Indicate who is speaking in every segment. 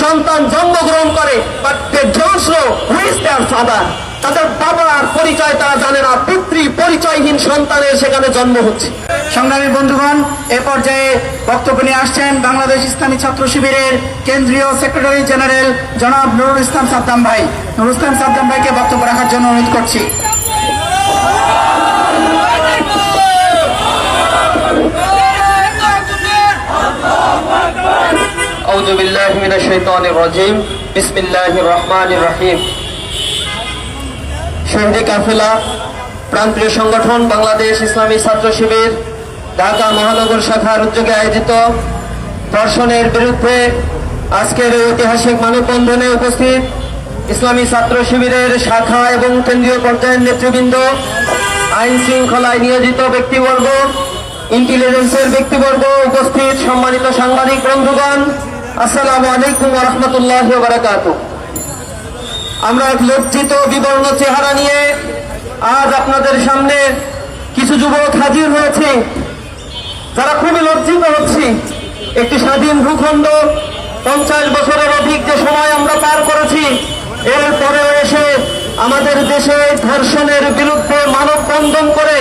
Speaker 1: সন্তান জন্মগ্রহণ করে, but they don't know who is their father. তাদের বাবার পরিচয় তারা জানে না, পিতৃ পরিচয়হীন সন্তানের সেখানে জন্ম হচ্ছে।
Speaker 2: সংগ্রামী বন্ধুগণ, এ পর্যায়ে বক্তব্য নিয়ে আসছেন বাংলাদেশ ইসলামী ছাত্র শিবিরের কেন্দ্রীয় সেক্রেটারি জেনারেল জনাব নুরুল ইসলাম সাদ্দাম ভাই। নুরুল ইসলাম সাদ্দাম ভাইকে বক্তব্য রাখার জন্য অনুরোধ করছি।
Speaker 1: আউযু বিল্লাহি মিনাশ শাইতানির রাজীম। বিসমিল্লাহির রহমানির রহিম। শহীদ কাফেলা প্রান্তীয় সংগঠন বাংলাদেশ ইসলামী ছাত্র শিবির ঢাকা মহানগর শাখার উদ্যোগে আয়োজিত ধর্ষণের বিরুদ্ধে আজকের এই ঐতিহাসিক মানববন্ধনে উপস্থিত ইসলামী ছাত্র শিবিরের শাখা এবং কেন্দ্রীয় পর্যায়ের নেতৃবৃন্দ, আইন শৃঙ্খলায় নিয়োজিত ব্যক্তিবর্গ, ইন্টেলিজেন্সের ব্যক্তিবর্গ, উপস্থিত সম্মানিত সাংবাদিক বন্ধুগণ, আসসালামু আলাইকুম ওয়া রাহমাতুল্লাহি ওয়া বারাকাতুহু। আমরা এক লজ্জিত বিবর্ণ চেহারা নিয়ে আজ আপনাদের সামনে কিছু যুবক হাজির হয়েছে যারা খুবই লজ্জিত হচ্ছে। একটি স্বাধীন ভূখণ্ড, 50 বছরের অধিক যে সময় আমরা পার করেছি, এরপরেও এসে আমাদের দেশে ধর্ষণের বিরুদ্ধে মানববন্ধন করে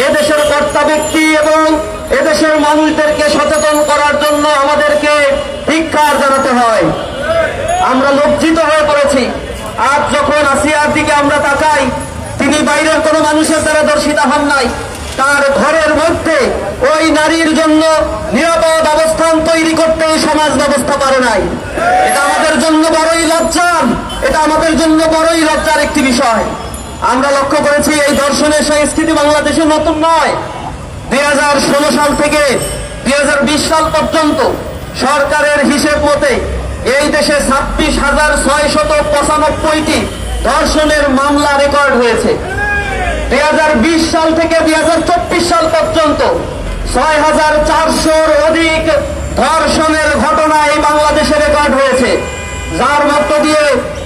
Speaker 1: এদেশের কর্তা ব্যক্তি এবং এদেশের মানুষদেরকে সচেতন করার জন্য আমাদেরকে ধিক্কার জানাতে হয়। আমরা লজ্জিত হয়ে পড়েছি। আজ যখন আসিয়ার দিকে আমরা তাকাই, তিনি বাইরের কোনো মানুষের দ্বারা দর্শিতা হন নাই, তার ঘরের মধ্যে ওই নারীর জন্য নিরাপদ অবস্থান তৈরি করতে সমাজ ব্যবস্থা পারে নাই। এটা আমাদের জন্য বড়ই লজ্জার, এটা আমাদের জন্য বড়ই লজ্জার একটি বিষয়। আমরা লক্ষ্য করেছি এই ধর্ষণের সংস্কৃতি বাংলাদেশে নতুন নয়। 2016 সাল থেকে 2020 সাল পর্যন্ত সরকারের হিসেব মতে এই দেশে 26,695টি ধর্ষণের মামলা রেকর্ড হয়েছে। 2020 সাল থেকে 2024 সাল পর্যন্ত 6,400-র অধিক ধর্ষণের ঘটনা এই বাংলাদেশে রেকর্ড হয়েছে, যার মধ্য দিয়ে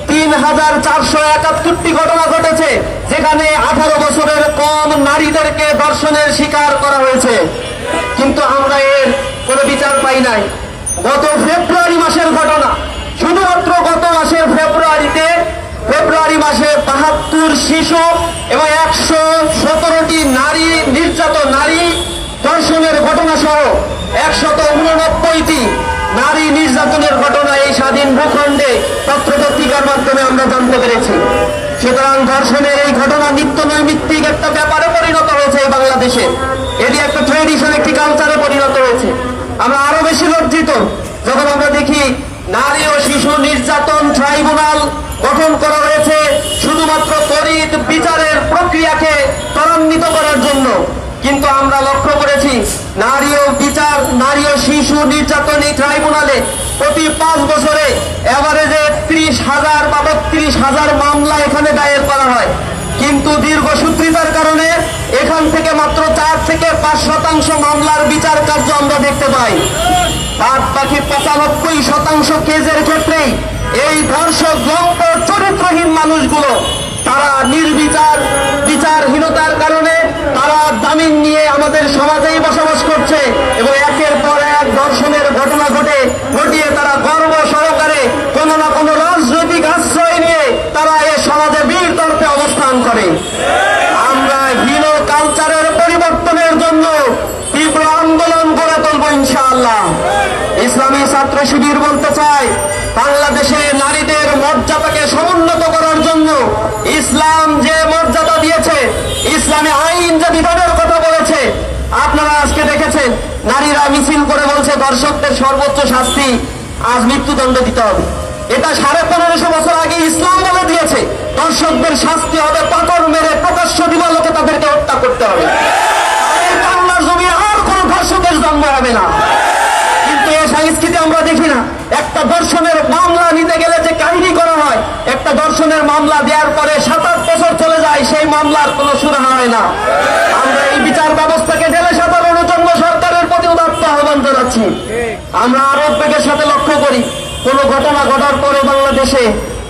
Speaker 1: 3,471টি ঘটনা ঘটেছে যেখানে 18 বছরের কম নারীদেরকে ধর্ষণের শিকার করা হয়েছে। কিন্তু আমরা এর কোনো বিচার পাই নাই। গত ফেব্রুয়ারি মাসের ঘটনা, শুধুমাত্র গত মাসের ফেব্রুয়ারি মাসে 72 শিশু এবং 117টি নারী ধর্ষণের ঘটনা সহ 189টি নারী নির্যাতনের ঘটনা এই স্বাধীন ভূখণ্ডে পত্রপত্রিকার মাধ্যমে আমরা জানতে পেরেছি। সুতরাং ধর্ষণের এই ঘটনা নিত্য নৈমিত্তিক একটা ব্যাপারে পরিণত হয়েছে এই বাংলাদেশে। এটি একটা ট্রেডিশন, একটি কালচারে পরিণত হয়েছে। আমরা আরো বেশি লজ্জিত যখন আমরা দেখি নারী ও শিশু নির্যাতন ট্রাইব্যুনাল গঠন করা হয়েছে শুধুমাত্র তড়িৎ বিচারের প্রক্রিয়াকে ত্বরান্বিত করার জন্য। কিন্তু আমরা লক্ষ্য করেছি নারী ও শিশু নির্যাতন এই ট্রাইব্যুনালে প্রতি 5 বছরে এভারেজে 30,000 বা 32,000 মামলা এখানে দায়ের করা হয়। কিন্তু দীর্ঘসূত্রিতার কারণে এখান থেকে মাত্র 4 থেকে 5% মামলার বিচার কার্য আমরা দেখতে পাই। বাদ বাকি 95% কেসের ক্ষেত্রেই এই ধর্ষক লম্প চরিত্রহীন মানুষগুলো তারা বিচারহীনতার কারণে তারা জামিন নিয়ে আমাদের সমাজেই বসবাস করছে এবং একের পর এক ধর্ষণের ঘটনা ঘটিয়ে তারা গর্ব সহকারে কোনো না কোনো রাজনৈতিক আশ্রয় নিয়ে তারা এ সমাজে বীর তর্পে অবস্থান করে। আমরা হীন কালচারের পরিবর্তনের জন্য তীব্র আন্দোলন গড়ে তুলব ইনশাআল্লাহ। ইসলামী ছাত্র শিবির বলতে চায়, বাংলাদেশে নারীদের মর্যাদাকে সমুন্নত করার জন্য ইসলাম যে মর্যাদা দিয়েছে, ইসলামী আইন যে বিধানের কথা বলেছে, আপনারা আজকে দেখেছেন নারীরা মিছিল করে বলছে ধর্ষকদের সর্বোচ্চ শাস্তি আজ মৃত্যুদণ্ড দিতে হবে। এটা 1550 বছর আগে ইসলাম বলে দিয়েছে ধর্ষকদের শাস্তি হবে পাথর মেরে প্রকাশ্য দিবালোকে তাদেরকে হত্যা করতে হবে। বাংলার জমি আর কোন ধর্ষকের জন্ম হবে না। কিন্তু এই সংস্কৃতি আমরা দেখি না। একটা ধর্ষণের মামলা নিতে গেলে যে কাহিনী করা হয়, একটা ধর্ষণের মামলা দেওয়ার পরে 7-8 বছর চলে যায়, সেই মামলার কোনো সুরাহা হয় না। আমরা এই বিচার ব্যবস্থাকে জেলে সাধারণের জন্য সরকারের প্রতি উদাত্ত আহ্বান জানাচ্ছি। আমরা আরো উদ্বেগের সাথে লক্ষ্য করি, কোন ঘটনা ঘটার পরে বাংলাদেশে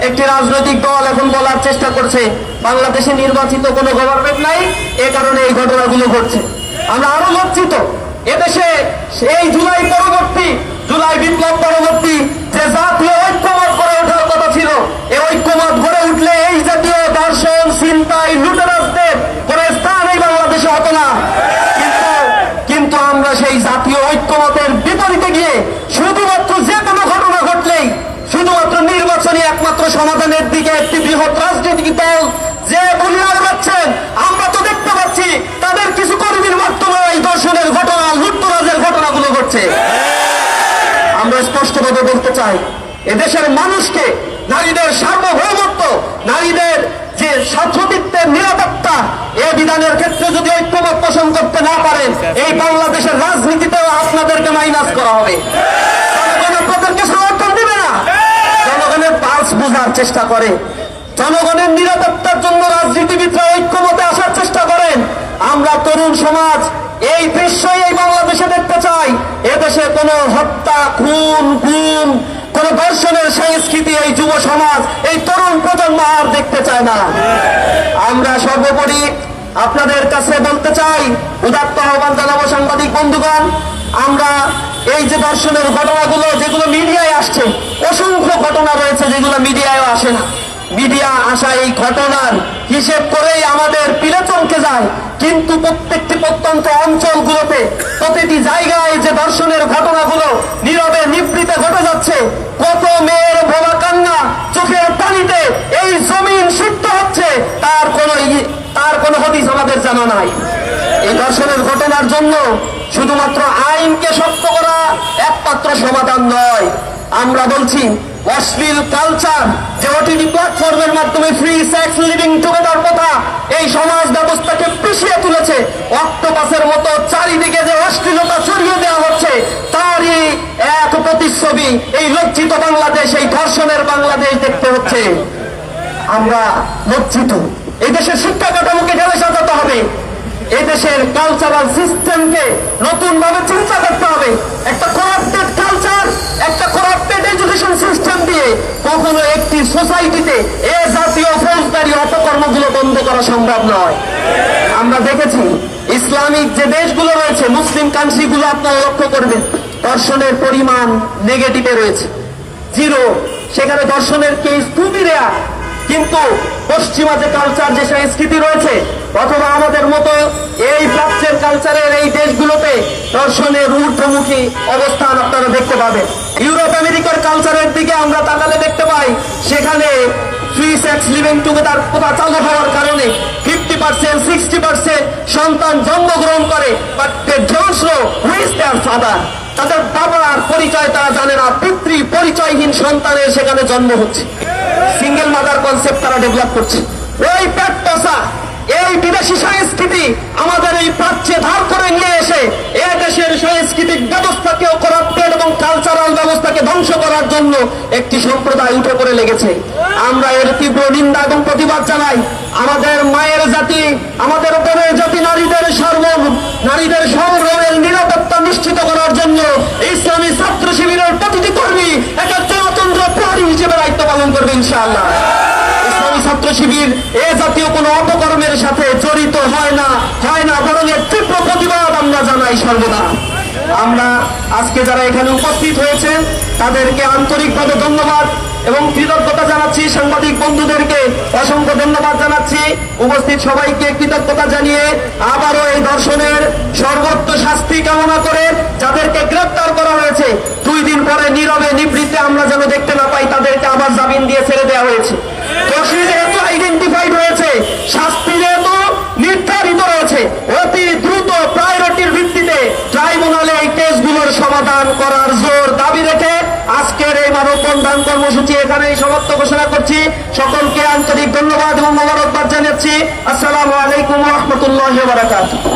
Speaker 1: একটি রাজনৈতিক দল এখন বলার চেষ্টা করছে বাংলাদেশে নির্বাচিত কোনো গভর্নমেন্ট নাই, এ কারণে এই ঘটনাগুলো ঘটছে। আমরা আরো লজ্জিত, এদেশে এই জুলাই বিপ্লব পরবর্তী যে জাতীয় ঐক্যমত গড়ে ওঠার কথা ছিল, এই ঐক্যমত গড়ে উঠলে এই জাতীয় দর্শন, ছিনতাই, লুটেরাজদের কোনো স্থান এই বাংলাদেশে হতো না। কিন্তু আমরা সেই জাতীয় ঐক্যমতের বিপরীতে গিয়ে শুধুমাত্র যে কোনো ঘটনা ঘটলেই শুধুমাত্র নির্বাচনী একমাত্র সমাধানের দিকে একটি বৃহৎ রাজনৈতিক দল যে বলিয়া উড়াচ্ছেন, আমরা তো দেখতে পাচ্ছি তাদের কিছু কর্মীর মাধ্যমে এই দর্শনের ঘটনা, লুটতরাজের ঘটনাগুলো ঘটছে। আমরা স্পষ্টভাবে বলতে চাই, এদেশের মানুষকে নারীদের সার্বভৌমত্ব, নারীদের যে স্বার্থবিত্তের নিরাপত্তা, এই বিধানের ক্ষেত্রে যদি ঐক্যমত পোষণ করতে না পারেন, এই বাংলাদেশের রাজনীতিতেও আপনাদেরকে মাইনাস করা হবে। জনগণ আপনাদেরকে সমর্থন দিবে না। জনগণের পালস বোঝার চেষ্টা করে, জনগণের নিরাপত্তার জন্য রাজনীতিবিদরা ঐক্যমতে আসার চেষ্টা করেন। আমরা তরুণ সমাজ এই দৃশ্যই এই বাংলাদেশে দেখতে চাই। এদেশে কোনো হত্যা, খুন, গুম, কোন দর্শনের সংস্কৃতি এই যুব সমাজ, এই তরুণ প্রজন্ম আর দেখতে চায় না। আমরা সর্বোপরি আপনাদের কাছে বলতে চাই, উদাত্ত আহ্বান জানাবো সাংবাদিক বন্ধুগণ, আমরা এই যে দর্শনের ঘটনাগুলো যেগুলো মিডিয়ায় আসছে, অসংখ্য ঘটনা রয়েছে যেগুলো মিডিয়ায় আসে না। মিডিয়া আসা এই ঘটনার হিসেব করেই আমাদের পিলে চমকে যায়, কিন্তু প্রত্যেকটি প্রত্যন্ত অঞ্চলগুলোতে প্রতিটি জায়গায় যে দর্শনের ঘটনাগুলো নীরবে নিবৃতে ঘটে যাচ্ছে, কত মেয়ের ভোলা কান্না, চোখের পানিতে এই জমিন সিদ্ধ হচ্ছে, তার কোনো হদিস আমাদের জানা নাই। এই দর্শনের ঘটনার জন্য শুধুমাত্র আইনকে শক্ত করা একমাত্র সমাধান নয়। আমরা বলছি অশ্লীল কালচার যে ওটিটি প্ল্যাটফর্মের মাধ্যমে ফ্রি সেক্স লিভিং টুগেদার কথা এই সমাজ ব্যবস্থাকে পিছিয়ে তুলেছে। অক্টোপাসের মতো চারিদিকে যে অশ্লীলতা ছড়িয়ে দেওয়া হচ্ছে, তারই এক প্রতিচ্ছবি এই লজ্জিত বাংলাদেশ, এই ধর্ষণের বাংলাদেশ দেখতে হচ্ছে। আমরা লজ্জিত। এই দেশের শিক্ষা কাঠামোকে ঢেলে সাজাতে হবে, এই দেশের কালচারাল সিস্টেমকে নতুন ভাবে চিন্তা করতে হবে। একটা করাপ্টেড কালচার, একটা করাপ্টেড এডুকেশন সিস্টেম দিয়ে কখনো একটি সোসাইটিতে এ জাতীয় ফৌজদারি অপকর্মগুলো বন্ধ করা সম্ভব নয়। আমরা দেখেছি ইসলামিক যে দেশগুলো রয়েছে, মুসলিম কান্ট্রিগুলো আপনারা লক্ষ্য করবেন, ধর্ষণের পরিমাণ নেগেটিভে রয়েছে, জিরো। সেখানে ধর্ষণের কেস খুবই রেয়ার। কিন্তু পশ্চিমা যে কালচার, যে সংস্কৃতি রয়েছে, অথবা আমাদের মতো এই প্রাচ্যের কালচারের এই দেশগুলোতে ধর্ষণের ঊর্ধ্বমুখী অবস্থান আপনারা দেখতে পাবেন। ইউরোপ আমেরিকার কালচারের দিকে আমরা তাকালে দেখতে পাই, সেখানে ফ্রি সেক্স লিভিং টুগেদার প্রথা চালু হওয়ার কারণে 50%, 60% সন্তান জন্মগ্রহণ করে, but they don't know who is their father. তাদের বাবার পরিচয় তারা জানে না, পিতৃ পরিচয়হীন সন্তানের সেখানে জন্ম হচ্ছে। সিঙ্গেল মাদার কনসেপ্ট তারা ডেভেলপ করছে। ওই পেট্টসা, এই বিদেশি সংস্কৃতি আমাদের এই প্রাচ্যে ধার করে নিয়ে এসে এ দেশের সাংস্কৃতিক ব্যবস্থাকেও করাপ্টেড এবং কালচারাল ব্যবস্থাকে ধ্বংস করার জন্য একটি সম্প্রদায় উঠে পড়ে লেগেছে। আমরা এর তীব্র নিন্দা এবং প্রতিবাদ জানাই। আমাদের মায়ের জাতি, আমাদের বোনের জাতি, নারীদের সংগ্রামের নিরাপত্তা নিশ্চিত করার জন্য ইসলামী ছাত্র শিবিরের প্রতিটি কর্মী একটা জনতন্ত্র প্রহরী হিসেবে দায়িত্ব পালন করবে ইনশাআল্লাহ। ইসলামী ছাত্র শিবির এ জাতীয় কোনো অপকর্মের সাথে জড়িত হয় না, বরং এর তীব্র প্রতিবাদ আমরা জানাই সর্বদা। আমরা আজকে যারা এখানে উপস্থিত হয়েছেন তাদেরকে আন্তরিকভাবে ধন্যবাদ এবং কৃতজ্ঞতা জানাচ্ছি। সাংবাদিক বন্ধুদেরকে অসংখ্য ধন্যবাদ জানাচ্ছি। উপস্থিত সবাইকে কৃতজ্ঞতা জানিয়ে আবারও এই ধর্ষণের সর্বোচ্চ শাস্তি কামনা করে যাদেরকে গ্রেপ্তার করা হয়েছে, 2 দিন পরে নীরবে নিবৃত্তে আমরা যেন দেখতে না পাই, তাদেরকে আবার জামিন দিয়ে ছেড়ে দেওয়া হয়েছে। দোষী যেহেতু আইডেন্টিফাইড হয়েছে, শাস্তি যেহেতু নির্ধারিত রয়েছে, অতি দ্রুত প্রায়োরিটির ভিত্তিতে ট্রাইব্যুনালে এই কেসগুলোর সমাধান করার জোর দাবি রেখে আজকের এই মানববন্ধন কর্মসূচি এখানেই সমাপ্ত ঘোষণা করছি। সকলকে আন্তরিক ধন্যবাদ এবং মোবারকবাদ জানাচ্ছি। আসসালামু আলাইকুম ওয়া রাহমাতুল্লাহি ওয়া বারাকাতুহু।